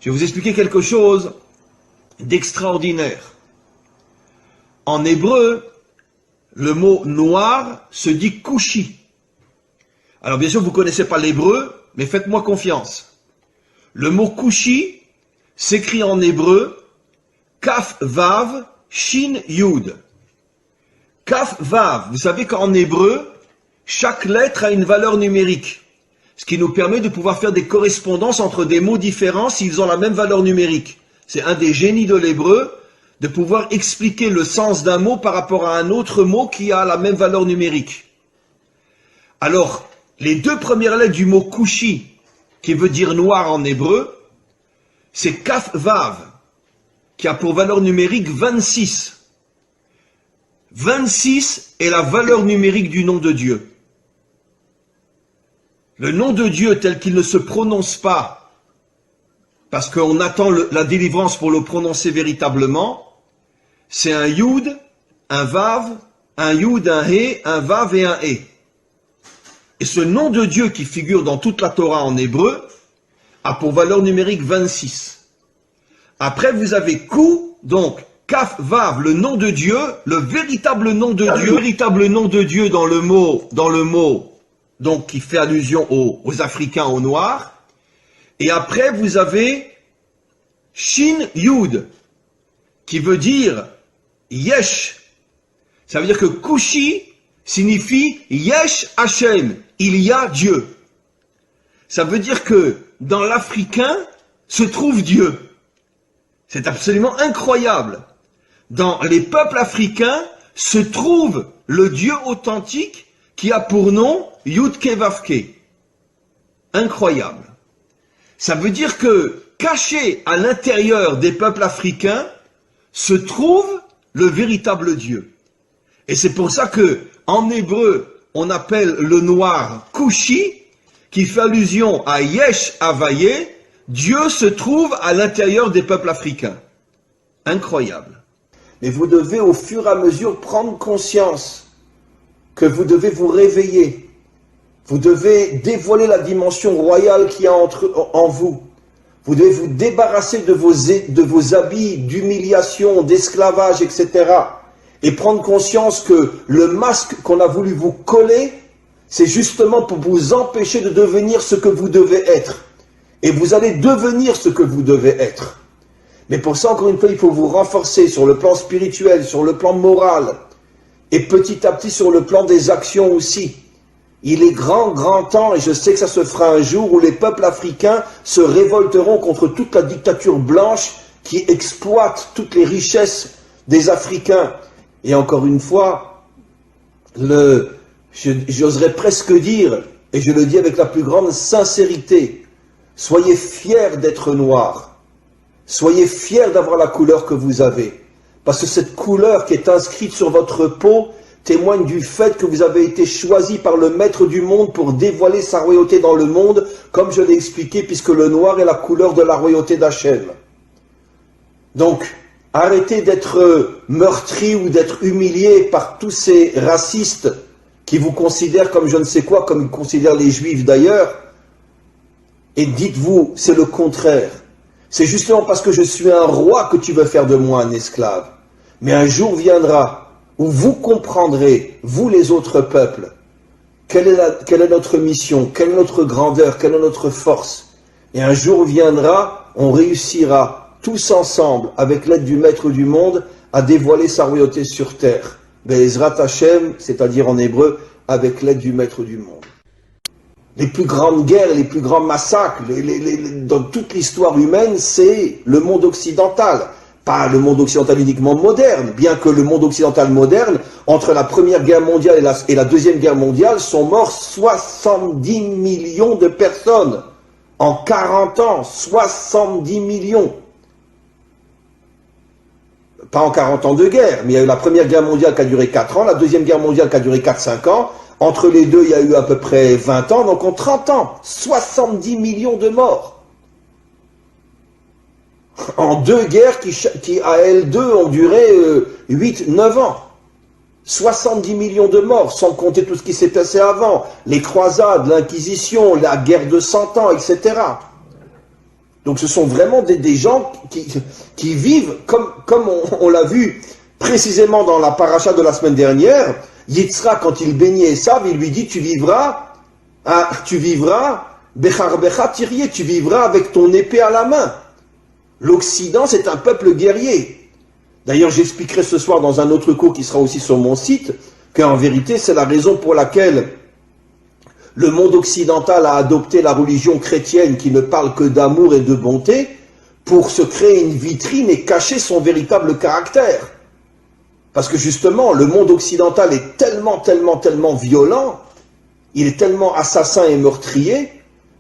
Je vais vous expliquer quelque chose d'extraordinaire. En hébreu, le mot noir se dit kushi. Alors bien sûr, vous ne connaissez pas l'hébreu, mais faites-moi confiance. Le mot kushi s'écrit en hébreu Kaf Vav Shin Yud. Kaf Vav, vous savez qu'en hébreu, chaque lettre a une valeur numérique, ce qui nous permet de pouvoir faire des correspondances entre des mots différents s'ils ont la même valeur numérique. C'est un des génies de l'hébreu, de pouvoir expliquer le sens d'un mot par rapport à un autre mot qui a la même valeur numérique. Alors, les deux premières lettres du mot kushi, qui veut dire noir en hébreu, c'est Kaf Vav, qui a pour valeur numérique 26. 26 est la valeur numérique du nom de Dieu. Le nom de Dieu tel qu'il ne se prononce pas, parce qu'on attend la délivrance pour le prononcer véritablement, c'est un Yud, un Vav, un Yud, un He, un Vav et un He. Et ce nom de Dieu qui figure dans toute la Torah en hébreu a pour valeur numérique 26. Après vous avez Kou, donc Kaf Vav, le nom de Dieu, le véritable nom de Dieu, le véritable nom de Dieu dans le mot, donc qui fait allusion aux Africains, aux Noirs. Et après vous avez Shin Yud, qui veut dire Yesh. Ça veut dire que Kushi signifie Yesh Hashem, il y a Dieu. Ça veut dire que dans l'Africain se trouve Dieu. C'est absolument incroyable. Dans les peuples africains se trouve le Dieu authentique qui a pour nom Yudke Vavke. Incroyable. Ça veut dire que caché à l'intérieur des peuples africains se trouve le véritable Dieu. Et c'est pour ça que en hébreu on appelle le noir Kushi, qui fait allusion à Yesh Havaye. Dieu se trouve à l'intérieur des peuples africains. Incroyable. Mais vous devez au fur et à mesure prendre conscience que vous devez vous réveiller. Vous devez dévoiler la dimension royale qu'il y a en vous. Vous devez vous débarrasser de vos habits d'humiliation, d'esclavage, etc. Et prendre conscience que le masque qu'on a voulu vous coller, c'est justement pour vous empêcher de devenir ce que vous devez être. Et vous allez devenir ce que vous devez être. Mais pour ça, encore une fois, il faut vous renforcer sur le plan spirituel, sur le plan moral, et petit à petit sur le plan des actions aussi. Il est grand temps, et je sais que ça se fera un jour, où les peuples africains se révolteront contre toute la dictature blanche qui exploite toutes les richesses des Africains. Et encore une fois, j'oserais presque dire, et je le dis avec la plus grande sincérité, soyez fiers d'être noirs. Soyez fiers d'avoir la couleur que vous avez. Parce que cette couleur qui est inscrite sur votre peau témoigne du fait que vous avez été choisi par le maître du monde pour dévoiler sa royauté dans le monde, comme je l'ai expliqué, puisque le noir est la couleur de la royauté d'Hachem. Donc, arrêtez d'être meurtris ou d'être humiliés par tous ces racistes qui vous considèrent comme je ne sais quoi, comme ils considèrent les juifs d'ailleurs, et dites-vous, c'est le contraire. C'est justement parce que je suis un roi que tu veux faire de moi un esclave. Mais un jour viendra où vous comprendrez, vous les autres peuples, quelle est notre mission, quelle est notre grandeur, quelle est notre force. Et un jour viendra, on réussira tous ensemble, avec l'aide du Maître du monde, à dévoiler sa royauté sur terre. Be'ezrat Hashem, c'est-à-dire en hébreu, avec l'aide du Maître du monde. Les plus grandes guerres, les plus grands massacres, dans toute l'histoire humaine, c'est le monde occidental. Pas le monde occidental uniquement moderne, bien que le monde occidental moderne, entre la Première Guerre mondiale et la Deuxième Guerre mondiale, sont morts 70 millions de personnes. En 40 ans, 70 millions. Pas en 40 ans de guerre, mais il y a eu la Première Guerre mondiale qui a duré 4 ans, la Deuxième Guerre mondiale qui a duré 4-5 ans, entre les deux il y a eu à peu près 20 ans, donc en 30 ans, 70 millions de morts. En deux guerres qui à elles deux ont duré 8-9 ans. 70 millions de morts, sans compter tout ce qui s'est passé avant, les croisades, l'Inquisition, la guerre de 100 ans, etc. Donc ce sont vraiment des gens qui vivent, comme on l'a vu précisément dans la paracha de la semaine dernière. Yitzhak, quand il bénit Esav, il lui dit, tu vivras, Bechar Becha Tirié, tu vivras avec ton épée à la main. L'Occident, c'est un peuple guerrier. D'ailleurs, j'expliquerai ce soir dans un autre cours qui sera aussi sur mon site, qu'en vérité, c'est la raison pour laquelle le monde occidental a adopté la religion chrétienne qui ne parle que d'amour et de bonté pour se créer une vitrine et cacher son véritable caractère. Parce que justement, le monde occidental est tellement violent, il est tellement assassin et meurtrier,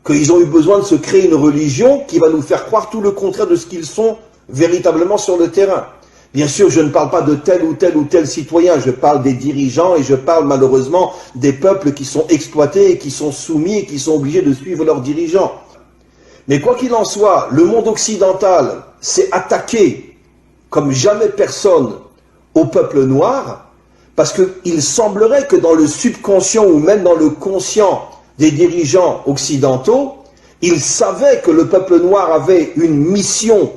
qu'ils ont eu besoin de se créer une religion qui va nous faire croire tout le contraire de ce qu'ils sont véritablement sur le terrain. Bien sûr, je ne parle pas de tel ou tel citoyen, je parle des dirigeants et je parle malheureusement des peuples qui sont exploités et qui sont soumis et qui sont obligés de suivre leurs dirigeants. Mais quoi qu'il en soit, le monde occidental s'est attaqué comme jamais personne au peuple noir, parce qu'il semblerait que dans le subconscient ou même dans le conscient des dirigeants occidentaux, ils savaient que le peuple noir avait une mission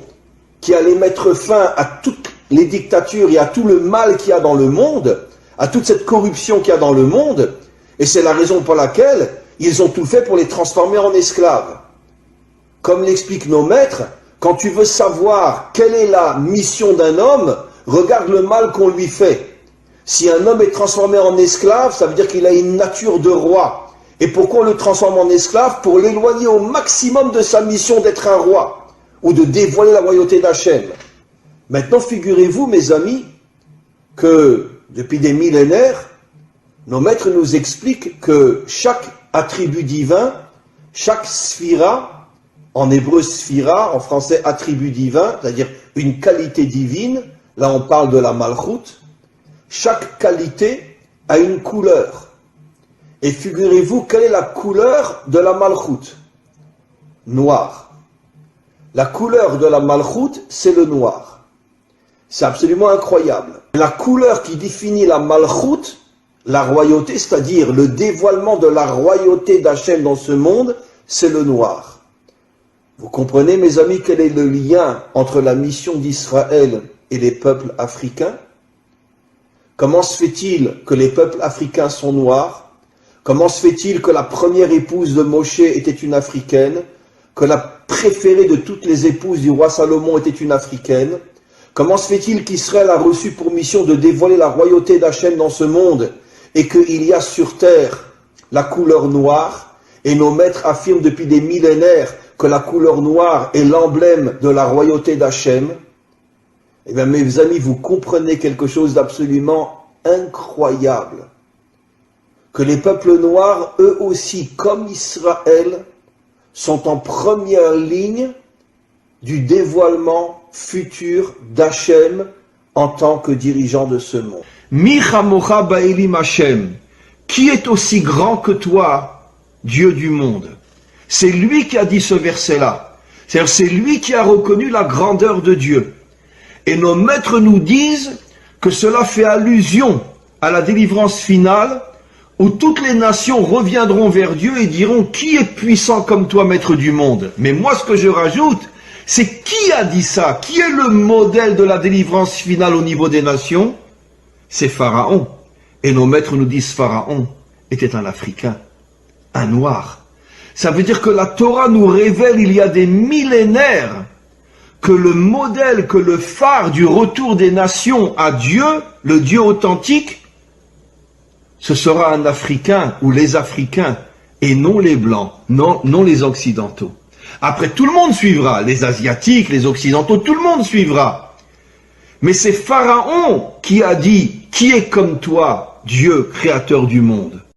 qui allait mettre fin à toutes les dictatures et à tout le mal qu'il y a dans le monde, à toute cette corruption qu'il y a dans le monde, et c'est la raison pour laquelle ils ont tout fait pour les transformer en esclaves. Comme l'expliquent nos maîtres, quand tu veux savoir quelle est la mission d'un homme, regarde le mal qu'on lui fait. Si un homme est transformé en esclave, ça veut dire qu'il a une nature de roi. Et pourquoi on le transforme en esclave? Pour l'éloigner au maximum de sa mission d'être un roi, ou de dévoiler la royauté d'Hachem. Maintenant, figurez-vous, mes amis, que depuis des millénaires, nos maîtres nous expliquent que chaque attribut divin, chaque sphira, en hébreu sphira, en français attribut divin, c'est-à-dire une qualité divine, là on parle de la malchoute, chaque qualité a une couleur. Et figurez-vous, quelle est la couleur de la malchoute? Noir. La couleur de la malchoute, c'est le noir. C'est absolument incroyable. La couleur qui définit la malchoute, la royauté, c'est-à-dire le dévoilement de la royauté d'Hachem dans ce monde, c'est le noir. Vous comprenez, mes amis, quel est le lien entre la mission d'Israël et les peuples africains? Comment se fait-il que les peuples africains sont noirs? Comment se fait-il que la première épouse de Moshe était une africaine? Que la préférée de toutes les épouses du roi Salomon était une africaine? Comment se fait-il qu'Israël a reçu pour mission de dévoiler la royauté d'Hachem dans ce monde et qu'il y a sur terre la couleur noire? Et nos maîtres affirment depuis des millénaires que la couleur noire est l'emblème de la royauté d'Hachem. Eh bien, mes amis, vous comprenez quelque chose d'absolument incroyable. Que les peuples noirs, eux aussi, comme Israël, sont en première ligne du dévoilement futur d'Hachem en tant que dirigeant de ce monde. Mi chamocha ba'elim Hachem, qui est aussi grand que toi, Dieu du monde? C'est lui qui a dit ce verset-là. C'est-à-dire, c'est lui qui a reconnu la grandeur de Dieu. Et nos maîtres nous disent que cela fait allusion à la délivrance finale, où toutes les nations reviendront vers Dieu et diront « Qui est puissant comme toi, maître du monde ?» Mais moi, ce que je rajoute, c'est qui a dit ça? Qui est le modèle de la délivrance finale au niveau des nations? C'est Pharaon. Et nos maîtres nous disent Pharaon était un Africain, un Noir. Ça veut dire que la Torah nous révèle il y a des millénaires que le modèle, que le phare du retour des nations à Dieu, le Dieu authentique, ce sera un Africain ou les Africains et non les Blancs, non les Occidentaux. Après, tout le monde suivra, les Asiatiques, les Occidentaux, tout le monde suivra. Mais c'est Pharaon qui a dit « Qui est comme toi, Dieu, créateur du monde ?»